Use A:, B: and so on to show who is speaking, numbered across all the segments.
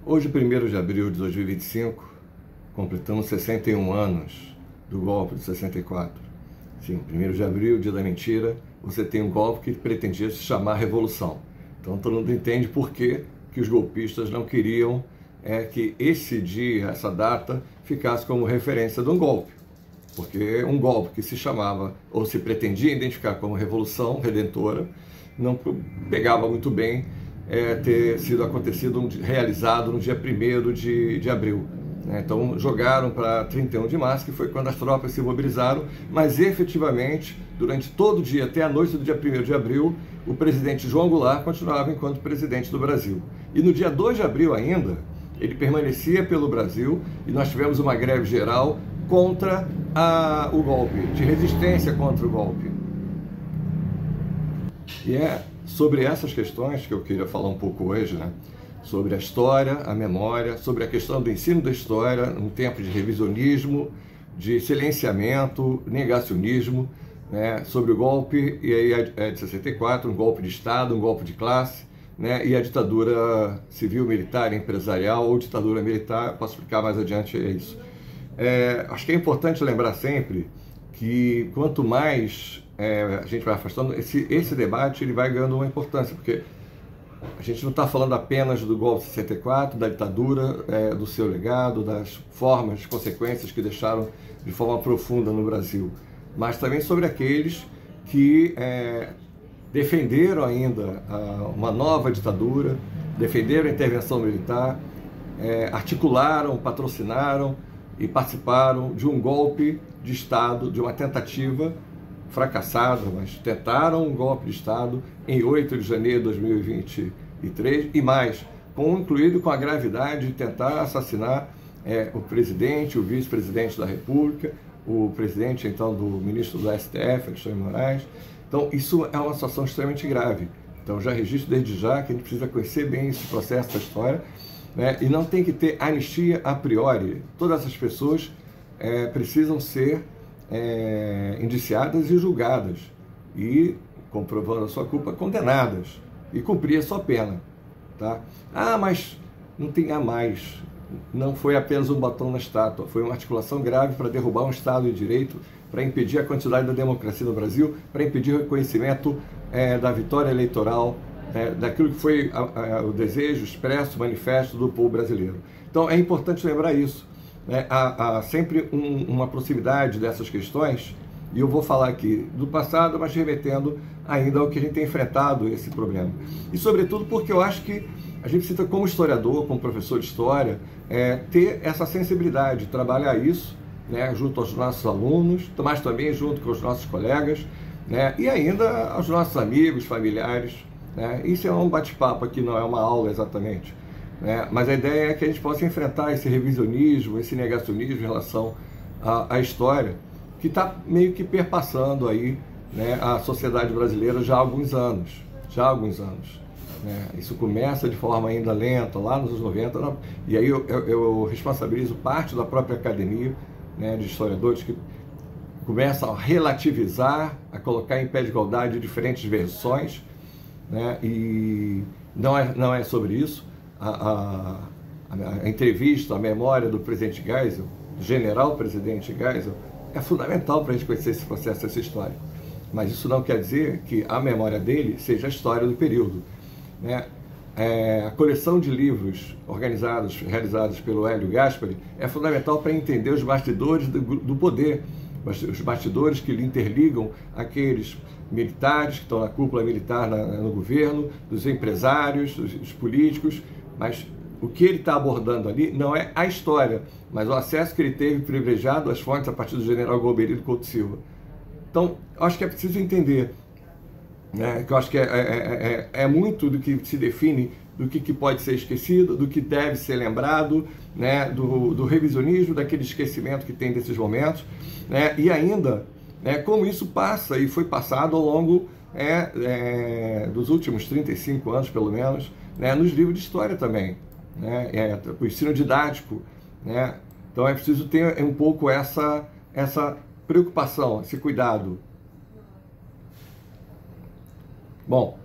A: Hoje, 1º de abril de 2025, completamos 61 anos do golpe de 64. Sim, 1º de abril, dia da mentira, você tem um golpe que pretendia se chamar Revolução. Então todo mundo entende por que os golpistas não queriam que esse dia, essa data, ficasse como referência de um golpe. Porque um golpe que se chamava, ou se pretendia identificar como Revolução Redentora, não pegava muito bem ter sido realizado no dia 1º de abril. Então jogaram para 31 de março, que foi quando as tropas se mobilizaram, mas efetivamente, durante todo o dia, até a noite do dia 1º de abril, o presidente João Goulart continuava enquanto presidente do Brasil. E no dia 2 de abril ainda, ele permanecia pelo Brasil e nós tivemos uma greve geral contra o golpe, de resistência contra o golpe. E é sobre essas questões que eu queria falar um pouco hoje, sobre a história, a memória, sobre a questão do ensino da história, um tempo de revisionismo, de silenciamento, negacionismo, sobre o golpe e aí de 64, um golpe de Estado, um golpe de classe, e a ditadura civil-militar, empresarial ou ditadura militar. Posso explicar mais adiante isso. Acho que é importante lembrar sempre que quanto mais a gente vai afastando, esse debate ele vai ganhando uma importância, porque a gente não está falando apenas do golpe de 64, da ditadura, do seu legado, das formas, consequências que deixaram de forma profunda no Brasil, mas também sobre aqueles que defenderam ainda uma nova ditadura, defenderam a intervenção militar, articularam, patrocinaram e participaram de um golpe de Estado, de uma tentativa fracassada, mas tentaram um golpe de Estado em 8 de janeiro de 2023 e mais, incluído com a gravidade de tentar assassinar o presidente, o vice-presidente da República, o presidente então do ministro do STF, Alexandre de Moraes. Então isso é uma situação extremamente grave. Então já registro desde já que a gente precisa conhecer bem esse processo da história, e não tem que ter anistia a priori. Todas essas pessoas precisam ser indiciadas e julgadas e, comprovando a sua culpa, condenadas e cumprir a sua pena, tá? Mas não tem a mais. Não foi apenas um batom na estátua, foi uma articulação grave para derrubar um Estado de Direito, para impedir a continuidade da democracia no Brasil, para impedir o reconhecimento da vitória eleitoral, daquilo que foi o desejo expresso, manifesto do povo brasileiro. Então é importante lembrar isso. Há sempre uma proximidade dessas questões, e eu vou falar aqui do passado, mas remetendo ainda ao que a gente tem enfrentado esse problema. E sobretudo porque eu acho que a gente precisa, como historiador, como professor de história, ter essa sensibilidade, trabalhar isso junto aos nossos alunos, mas também junto com os nossos colegas, e ainda aos nossos amigos, familiares. Isso é um bate-papo aqui, não é uma aula exatamente. Mas a ideia é que a gente possa enfrentar esse revisionismo, esse negacionismo em relação à história, que está meio que perpassando aí, a sociedade brasileira já há alguns anos. Isso começa de forma ainda lenta, lá nos anos 90, e aí eu responsabilizo parte da própria academia, de historiadores que começam a relativizar, a colocar em pé de igualdade diferentes versões, e não é sobre isso. A entrevista, a memória do presidente Geisel, do general presidente Geisel, é fundamental para a gente conhecer esse processo, essa história. Mas isso não quer dizer que a memória dele seja a história do período. A coleção de livros realizados pelo Hélio Gaspari é fundamental para entender os bastidores do poder, os bastidores que lhe interligam aqueles militares que estão na cúpula militar no governo, dos empresários, dos políticos. Mas o que ele está abordando ali não é a história, mas o acesso que ele teve privilegiado às fontes a partir do general Golbery Couto Silva. Então, eu acho que é preciso entender, que eu acho que é muito do que se define, do que pode ser esquecido, do que deve ser lembrado, do revisionismo, daquele esquecimento que tem desses momentos, e ainda como isso passa e foi passado ao longo dos últimos 35 anos, pelo menos, nos livros de história também, o ensino didático, Então é preciso ter um pouco essa preocupação, esse cuidado. Bom,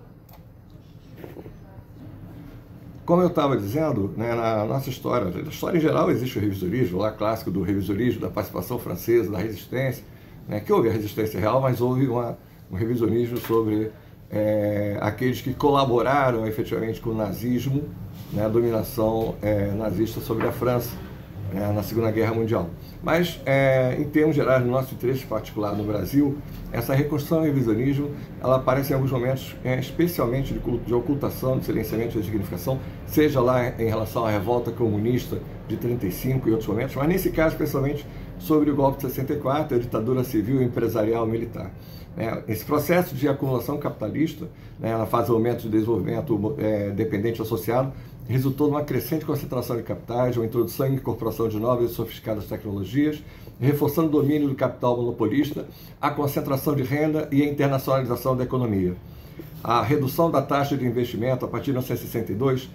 A: como eu estava dizendo, né, na nossa história, na história em geral existe o revisionismo, lá clássico do revisionismo, da participação francesa, da resistência, né, que houve a resistência real, mas houve um revisionismo sobre aqueles que colaboraram efetivamente com o nazismo, né, a dominação nazista sobre a França, na Segunda Guerra Mundial. Mas, em termos gerais, no nosso interesse particular no Brasil, essa reconstrução e revisionismo, ela aparece em alguns momentos, especialmente de ocultação, de silenciamento e de significação, seja lá em relação à revolta comunista de 35 e outros momentos, mas nesse caso, especialmente sobre o golpe de 64, a ditadura civil, empresarial e militar. Esse processo de acumulação capitalista, na fase do aumento de desenvolvimento dependente associado, resultou numa crescente concentração de capitais, uma introdução e incorporação de novas e sofisticadas tecnologias, reforçando o domínio do capital monopolista, a concentração de renda e a internacionalização da economia. A redução da taxa de investimento a partir de 1962,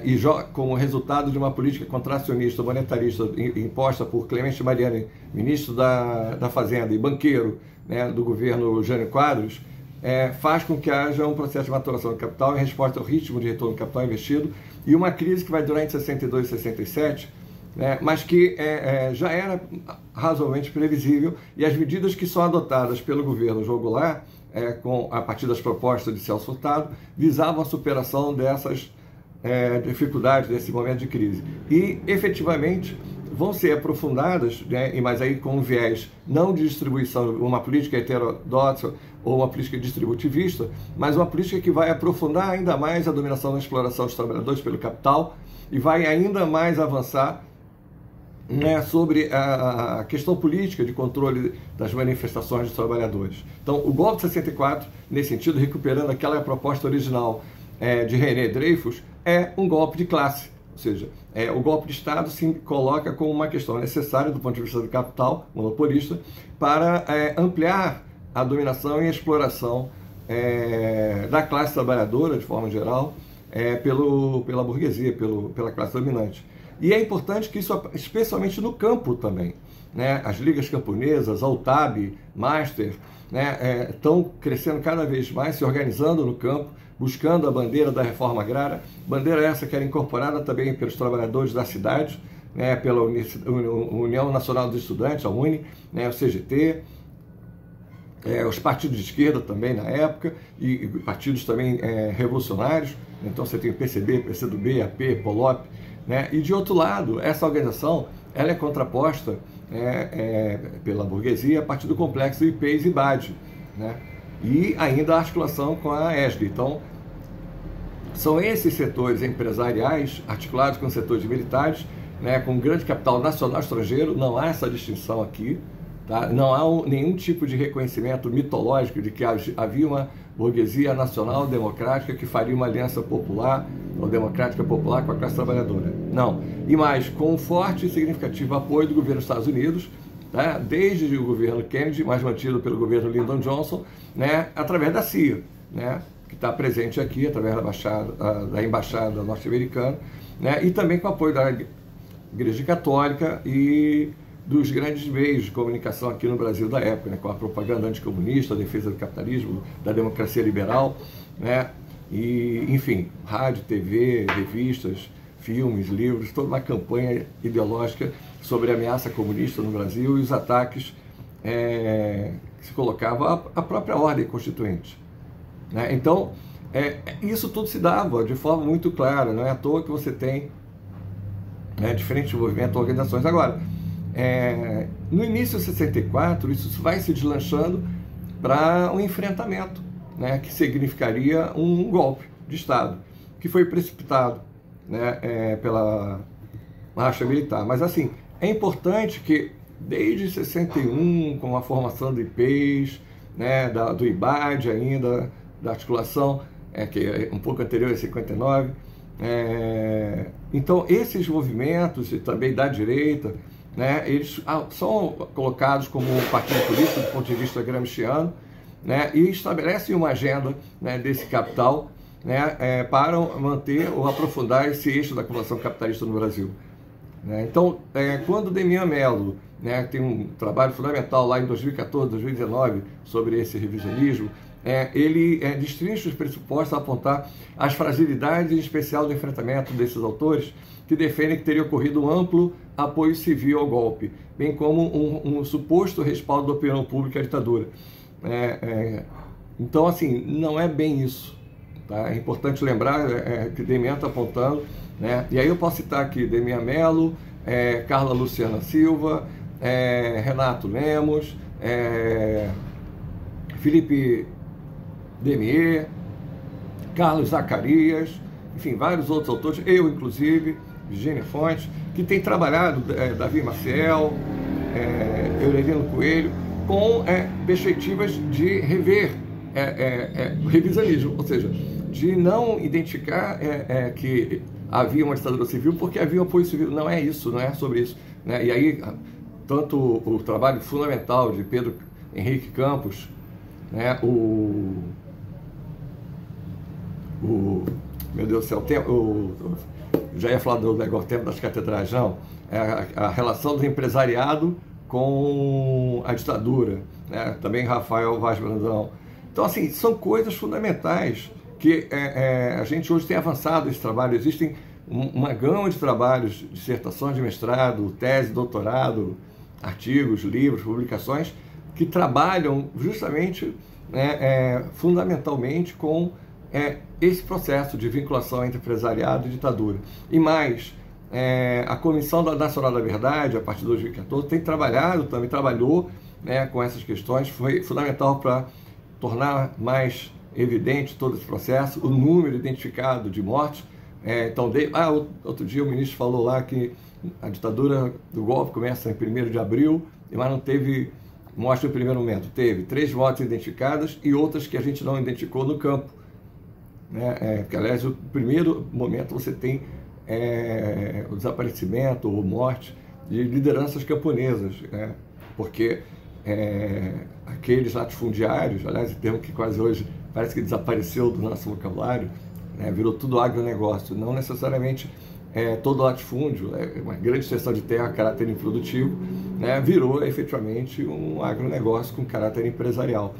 A: e como resultado de uma política contracionista monetarista imposta por Clemente Mariani, ministro da Fazenda e banqueiro, do governo Jânio Quadros, faz com que haja um processo de maturação do capital em resposta ao ritmo de retorno do capital investido e uma crise que vai durar entre 62 e 67, mas que já era razoavelmente previsível, e as medidas que são adotadas pelo governo João Goulart, a partir das propostas de Celso Furtado, visavam a superação dessas dificuldades, desse momento de crise. E, efetivamente, vão ser aprofundadas, mas aí com um viés não de distribuição, uma política heterodoxa ou uma política distributivista, mas uma política que vai aprofundar ainda mais a dominação da exploração dos trabalhadores pelo capital e vai ainda mais avançar sobre a questão política de controle das manifestações dos trabalhadores. Então, o golpe de 64, nesse sentido, recuperando aquela proposta original de René Dreyfus, é um golpe de classe. Ou seja, o golpe de Estado se coloca como uma questão necessária do ponto de vista do capital monopolista para ampliar a dominação e a exploração da classe trabalhadora, de forma geral, pela burguesia, pela classe dominante. E é importante que isso, especialmente no campo também, as ligas camponesas, a UTAB, Master, estão crescendo cada vez mais, se organizando no campo, buscando a bandeira da reforma agrária, bandeira essa que era incorporada também pelos trabalhadores da cidade, pela União Nacional dos Estudantes, a UNE, o CGT, os partidos de esquerda também na época, e partidos também revolucionários. Então você tem o PCB, PCdoB, AP, POLOP, e de outro lado, essa organização ela é contraposta pela burguesia a partir do complexo IPES e BAD, e ainda a articulação com a ESG. Então, são esses setores empresariais articulados com setores militares, com grande capital nacional e estrangeiro. Não há essa distinção aqui, tá? Não há nenhum tipo de reconhecimento mitológico de que havia uma burguesia nacional democrática que faria uma aliança popular ou democrática popular com a classe trabalhadora. Não. E mais, com um forte e significativo apoio do governo dos Estados Unidos, desde o governo Kennedy, mais mantido pelo governo Lyndon Johnson, através da CIA, que está presente aqui, através da embaixada norte-americana, e também com o apoio da Igreja Católica e dos grandes meios de comunicação aqui no Brasil da época, com a propaganda anticomunista, a defesa do capitalismo, da democracia liberal, e, enfim, rádio, TV, revistas, filmes, livros, toda uma campanha ideológica sobre a ameaça comunista no Brasil e os ataques que se colocavam à própria ordem constituinte. Então, isso tudo se dava de forma muito clara, não é à toa que você tem diferentes movimentos, organizações. Agora, no início de 64, isso vai se deslanchando para um enfrentamento, que significaria um golpe de Estado, que foi precipitado pela marcha militar. Mas, assim, é importante que, desde 61, com a formação do IPES, do IBAD ainda, da articulação, que é um pouco anterior a 59, então, esses movimentos, e também da direita, eles são colocados como um partido político do ponto de vista gramsciano, e estabelecem uma agenda desse capital para manter ou aprofundar esse eixo da acumulação capitalista no Brasil. Então, quando Demian Mello tem um trabalho fundamental lá em 2014, 2019 sobre esse revisionismo, ele destrincha os pressupostos a apontar as fragilidades, em especial do enfrentamento desses autores, que defendem que teria ocorrido um amplo apoio civil ao golpe, bem como um suposto respaldo da opinião pública à ditadura. Então, assim, não é bem isso. Tá? É importante lembrar que Demian está apontando, né? E aí eu posso citar aqui Demian Mello, Carla Luciana Silva, Renato Lemos, Felipe Demier, Carlos Zacarias, enfim, vários outros autores, eu inclusive, Virginia Fontes, que tem trabalhado, Davi Maciel, Eurelino Coelho, com perspectivas de rever revisionismo, ou seja, de não identificar que havia uma ditadura civil porque havia um apoio civil. Não é isso, não é sobre isso. Né? E aí, tanto o trabalho fundamental de Pedro Henrique Campos, né? Meu Deus do céu, já ia falar do negócio, tempo das catedrais, não. A relação do empresariado com a ditadura, né? Também Rafael Vaz Brandão. Então, assim, são coisas fundamentais que a gente hoje tem avançado esse trabalho. Existem uma gama de trabalhos, dissertações de mestrado, tese, doutorado, artigos, livros, publicações, que trabalham justamente, fundamentalmente com esse processo de vinculação entre empresariado e ditadura. E mais, a Comissão Nacional da Verdade, a partir de 2014, tem trabalhado, também trabalhou com essas questões, foi fundamental para tornar mais evidente todo esse processo, o número identificado de mortes. Então, outro dia o ministro falou lá que a ditadura do golpe começa em 1º de abril, mas não teve morte no primeiro momento. Teve 3 mortes identificadas e outras que a gente não identificou no campo. Porque, aliás, no primeiro momento você tem o desaparecimento ou morte de lideranças camponesas, porque aqueles latifundiários, aliás, o termo que quase hoje parece que desapareceu do nosso vocabulário, virou tudo agronegócio, não necessariamente todo latifúndio, uma grande extensão de terra, caráter improdutivo, virou efetivamente um agronegócio com caráter empresarial.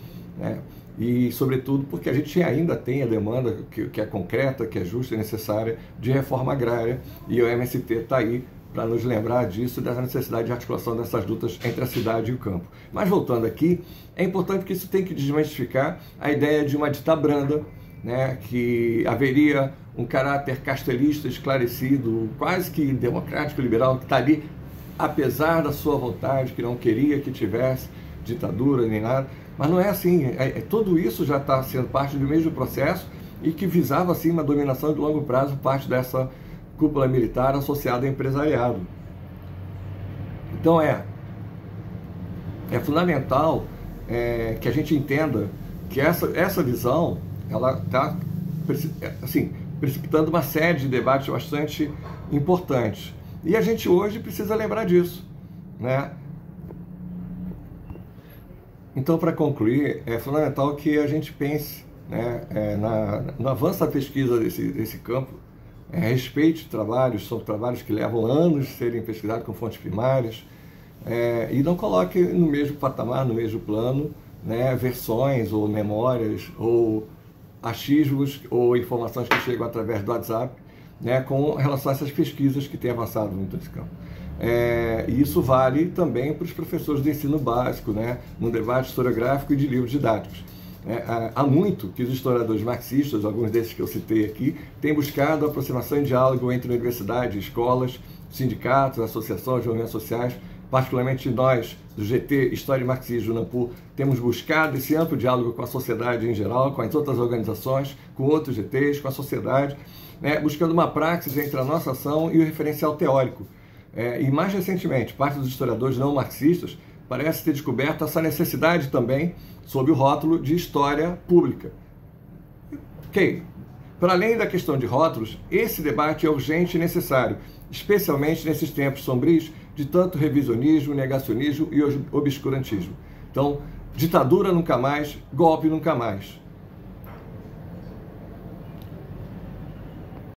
A: E, sobretudo, porque a gente ainda tem a demanda que é concreta, que é justa e necessária de reforma agrária, e o MST está aí para nos lembrar disso, dessa necessidade de articulação dessas lutas entre a cidade e o campo. Mas, voltando aqui, é importante que isso tem que desmistificar a ideia de uma dita branda, que haveria um caráter castelista esclarecido, quase que democrático, liberal, que está ali, apesar da sua vontade, que não queria que tivesse ditadura nem nada. Mas não é assim, tudo isso já está sendo parte do mesmo processo e que visava, assim, uma dominação de longo prazo, parte dessa cúpula militar associada ao empresariado. Então é fundamental que a gente entenda que essa visão, ela está, assim, precipitando uma série de debates bastante importantes. E a gente hoje precisa lembrar disso, Então, para concluir, é fundamental que a gente pense no avanço da pesquisa desse campo, respeite trabalhos, são trabalhos que levam anos de serem pesquisados com fontes primárias, e não coloque no mesmo patamar, no mesmo plano, versões ou memórias ou achismos ou informações que chegam através do WhatsApp, com relação a essas pesquisas que têm avançado muito nesse campo. E isso vale também para os professores de ensino básico, no debate historiográfico e de livros didáticos. Há muito que os historiadores marxistas, alguns desses que eu citei aqui, têm buscado a aproximação e diálogo entre universidades, escolas, sindicatos, associações, movimentos sociais. Particularmente nós, do GT História e Marxismo, UNAMPU, temos buscado esse amplo diálogo com a sociedade em geral, com as outras organizações, com outros GTs, com a sociedade, buscando uma praxis entre a nossa ação e o referencial teórico. E mais recentemente, parte dos historiadores não marxistas parece ter descoberto essa necessidade também sob o rótulo de história pública. Ok, para além da questão de rótulos, esse debate é urgente e necessário, especialmente nesses tempos sombrios de tanto revisionismo, negacionismo e obscurantismo. Então, ditadura nunca mais, golpe nunca mais.